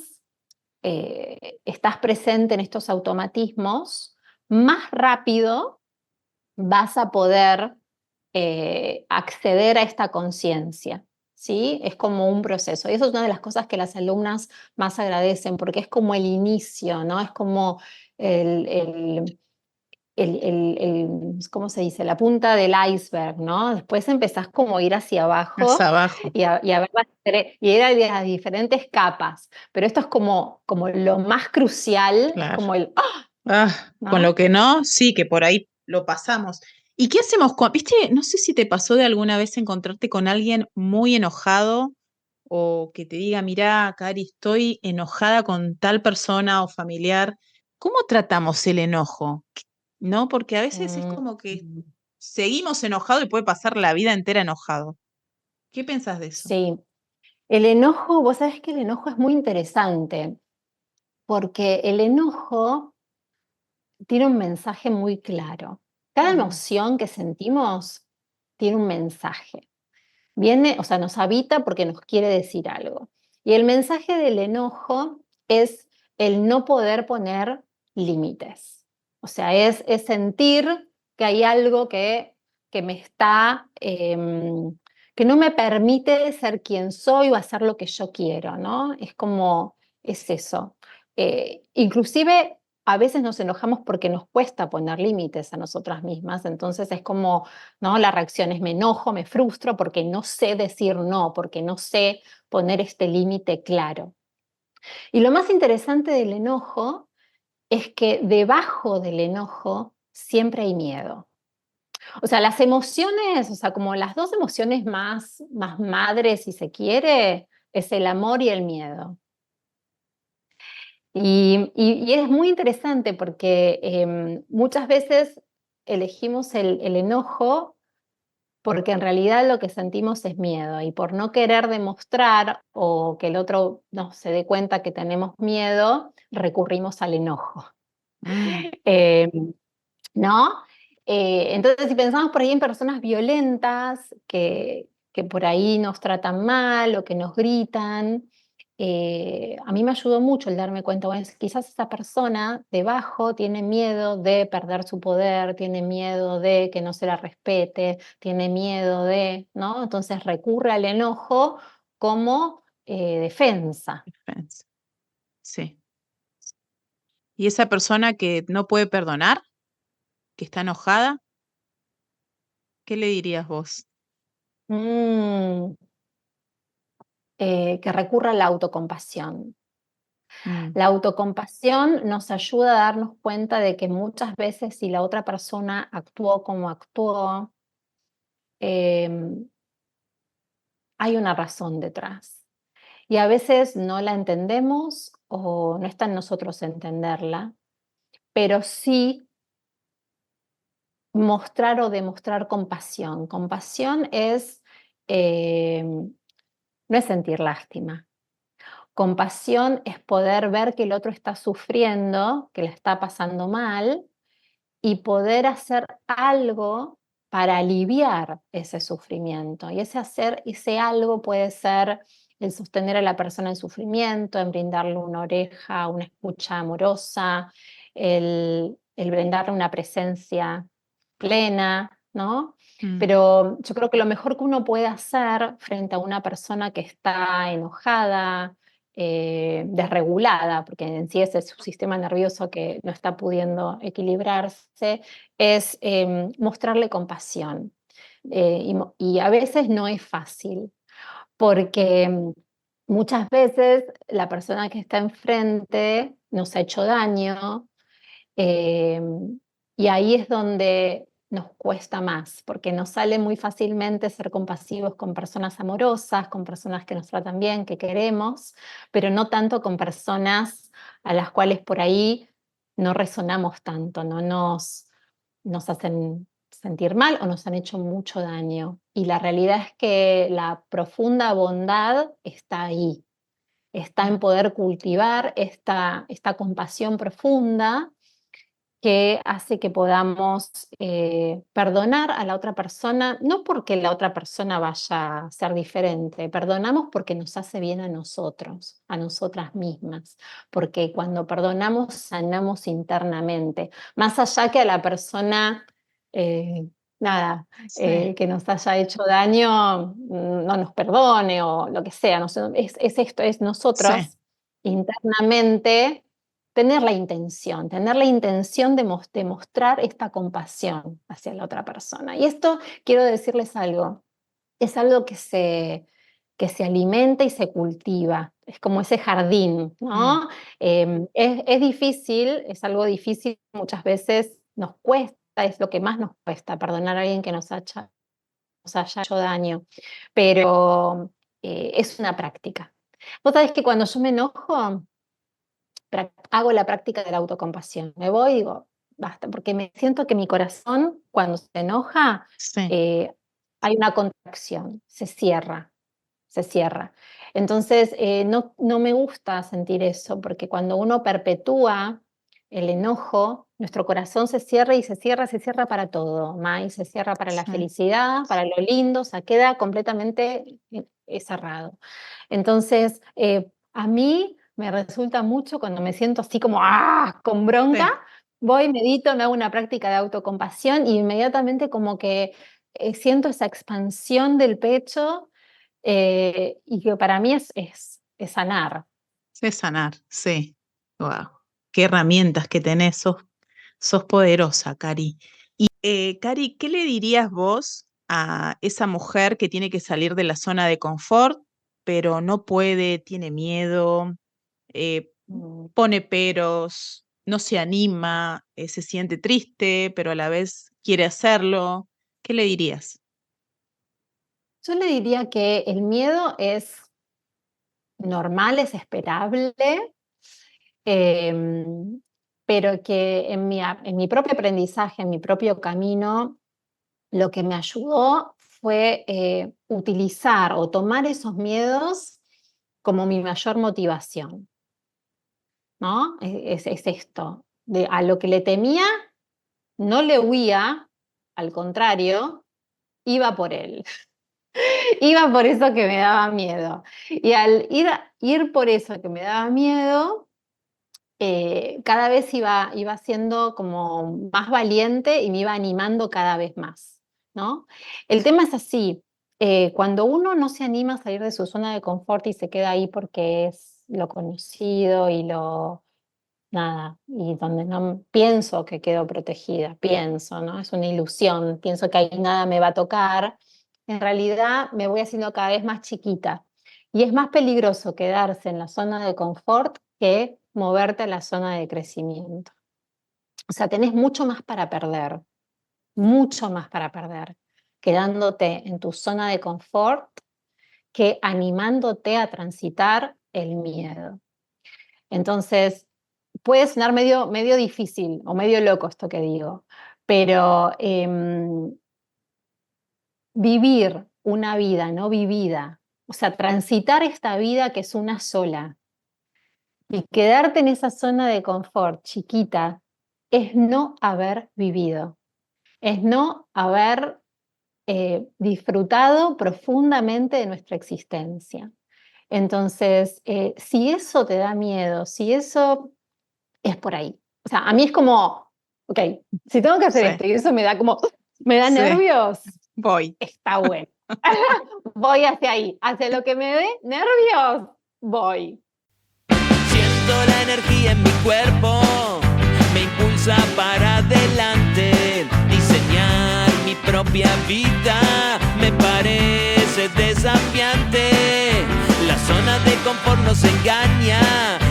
estás presente en estos automatismos, más rápido vas a poder acceder a esta conciencia. ¿Sí? Es como un proceso. Y eso es una de las cosas que las alumnas más agradecen, porque es como el inicio, ¿no? Es como el, el, ¿cómo se dice? La punta del iceberg, ¿no? Después empezás como a ir hacia Más abajo abajo, y a ver y ir a las diferentes capas. Pero esto es como lo más crucial, es claro. como el, ¡ah! Con lo ¿No? que no, sí, que por ahí lo pasamos. ¿Y qué hacemos viste, no sé si te pasó de alguna vez encontrarte con alguien muy enojado o que te diga, mirá, Cari, estoy enojada con tal persona o familiar? ¿Cómo tratamos el enojo? ¿No? Porque a veces es Mm, como que seguimos enojados y puede pasar la vida entera enojado. ¿Qué pensás de eso? sí, el enojo, vos sabés que el enojo es muy interesante, porque el enojo tiene un mensaje muy claro. Cada Mm, emoción que sentimos tiene un mensaje. Viene, o sea, nos habita porque nos quiere decir algo. Y el mensaje del enojo es el no poder poner límites. O sea, es sentir que hay algo que me está, que no me permite ser quien soy o hacer lo que yo quiero, ¿no? Es como, es eso. Inclusive a veces nos enojamos porque nos cuesta poner límites a nosotras mismas, entonces es como, ¿no? La reacción es me enojo, me frustro porque no sé decir no, porque no sé poner este límite claro. Y lo más interesante del enojo es que debajo del enojo siempre hay miedo. O sea, las emociones, o sea, como las dos emociones más madres, si se quiere, es el amor y el miedo. Y es muy interesante porque muchas veces elegimos el enojo porque en realidad lo que sentimos es miedo y por no querer demostrar o que el otro no se dé cuenta que tenemos miedo, recurrimos al enojo. mm, Eh, ¿No? Entonces, si pensamos por ahí en personas violentas que por ahí nos tratan mal o que nos gritan, a mí me ayudó mucho el darme cuenta, bueno, quizás esa persona debajo tiene miedo de perder su poder, tiene miedo de que no se la respete, tiene miedo de, ¿no? Entonces recurre al enojo como defensa. defensa. Sí. ¿Y esa persona que no puede perdonar, que está enojada, qué le dirías vos? Mm, que recurra a la autocompasión. Mm, La autocompasión nos ayuda a darnos cuenta de que muchas veces si la otra persona actuó como actuó, em, hay una razón detrás. Y a veces no la entendemos o no está en nosotros entenderla, pero sí mostrar o demostrar compasión. Compasión no es sentir lástima. Compasión es poder ver que el otro está sufriendo, que le está pasando mal y poder hacer algo para aliviar ese sufrimiento. Y ese algo puede ser el sostener a la persona en sufrimiento, en brindarle una oreja, una escucha amorosa, el brindarle una presencia plena, ¿no? Mm, Pero yo creo que lo mejor que uno puede hacer frente a una persona que está enojada, desregulada, porque en sí ese es su sistema nervioso que no está pudiendo equilibrarse, es mostrarle compasión. Y a veces no es fácil, porque muchas veces la persona que está enfrente nos ha hecho daño, eh, y ahí es donde nos cuesta más, porque nos sale muy fácilmente ser compasivos con personas amorosas, con personas que nos tratan bien, que queremos, pero no tanto con personas a las cuales por ahí no resonamos tanto, no nos hacen sentir mal o nos han hecho mucho daño. Y la realidad es que la profunda bondad está ahí, está mm, en poder cultivar esta compasión profunda que hace que podamos perdonar a la otra persona, no porque la otra persona vaya a ser diferente, perdonamos porque nos hace bien a nosotros, a nosotras mismas, porque cuando perdonamos sanamos internamente, más allá que a la persona, eh, nada, sí, que nos haya hecho daño, no nos perdone o lo que sea, es esto, es sí. nosotros internamente tener la intención de mostrar esta compasión hacia la otra persona. Y esto, quiero decirles algo, es algo que se alimenta y se cultiva. Es como ese jardín, Mm, ¿no? Es difícil, es algo difícil, muchas veces nos cuesta, es lo que más nos cuesta, perdonar a alguien que nos haya hecho daño, pero es una práctica. Vos sabés que cuando yo me enojo, hago la práctica de la autocompasión. Me voy y digo, basta, porque me siento que mi corazón, cuando se enoja, sí, eh, hay una contracción, se cierra, se cierra. Entonces, no me gusta sentir eso, porque cuando uno perpetúa el enojo, nuestro corazón se cierra y se cierra para todo, Mai, se cierra para la sí. felicidad, para lo lindo, o sea, queda completamente cerrado. Entonces, a mí me resulta mucho cuando me siento así como con bronca, Sí. voy, medito, me hago una práctica de autocompasión y inmediatamente como que siento esa expansión del pecho, y que para mí es sanar. Sé sanar, sí. Wow. Qué herramientas que tenés, sos poderosa, Cari. Cari, ¿qué le dirías vos a esa mujer que tiene que salir de la zona de confort, pero no puede, tiene miedo, eh, Mm. pone peros, no se anima, se siente triste, pero a la vez quiere hacerlo? ¿Qué le dirías? Yo le diría que el miedo es normal, es esperable, em, pero que en mi propio aprendizaje, en mi propio camino, lo que me ayudó fue utilizar o tomar esos miedos como mi mayor motivación, ¿no? Es esto, a lo que le temía, no le huía, al contrario, iba por él. Iba por eso que me daba miedo. Y al ir por eso que me daba miedo, cada vez iba siendo como más valiente y me iba animando cada vez más, ¿no? El tema es así, cuando uno no se anima a salir de su zona de confort y se queda ahí porque es lo conocido y nada, y donde no pienso que quedo protegida, pienso, ¿no? Es una ilusión, pienso que ahí nada me va a tocar. En realidad me voy haciendo cada vez más chiquita y es más peligroso quedarse en la zona de confort que moverte a la zona de crecimiento. O sea, tenés mucho más para perder, quedándote en tu zona de confort que animándote a transitar el miedo. Entonces, puede sonar medio difícil o medio loco esto que digo, pero vivir una vida no vivida, o sea, transitar esta vida que es una sola y quedarte en esa zona de confort chiquita es no haber vivido, es no haber disfrutado profundamente de nuestra existencia. Entonces, si eso te da miedo, si eso es por ahí. O sea, a mí es como, ok, si tengo que hacer Sí. esto y eso me da Sí. nervios, Voy. está bueno. Voy hacia ahí, hacia lo que me dé nervios, voy. Siento la energía en mi cuerpo, me impulsa para adelante. Diseñar mi propia vida me parece desafiante. La zona de confort nos engaña,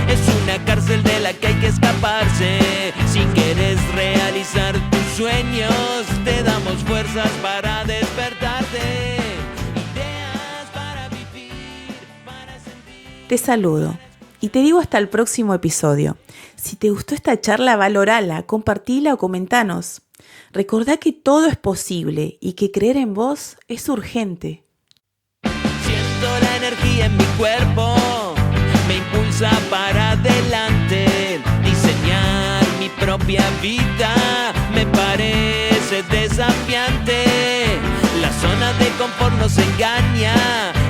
es una cárcel de la que hay que escaparse. Si quieres realizar tus sueños, te damos fuerzas para despertarte. Ideas para vivir, para sentir. Te saludo y te digo hasta el próximo episodio. Si te gustó esta charla, valorala, compartila o comentanos. Recordá que todo es posible y que creer en vos es urgente. Siento la energía en mi cuerpo, me impulsa para adelante. Diseñar mi propia vida me parece desafiante. La zona de confort nos engaña,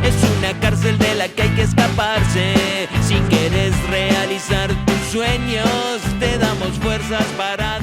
es una cárcel de la que hay que escaparse. Si quieres realizar tus sueños, te damos fuerzas para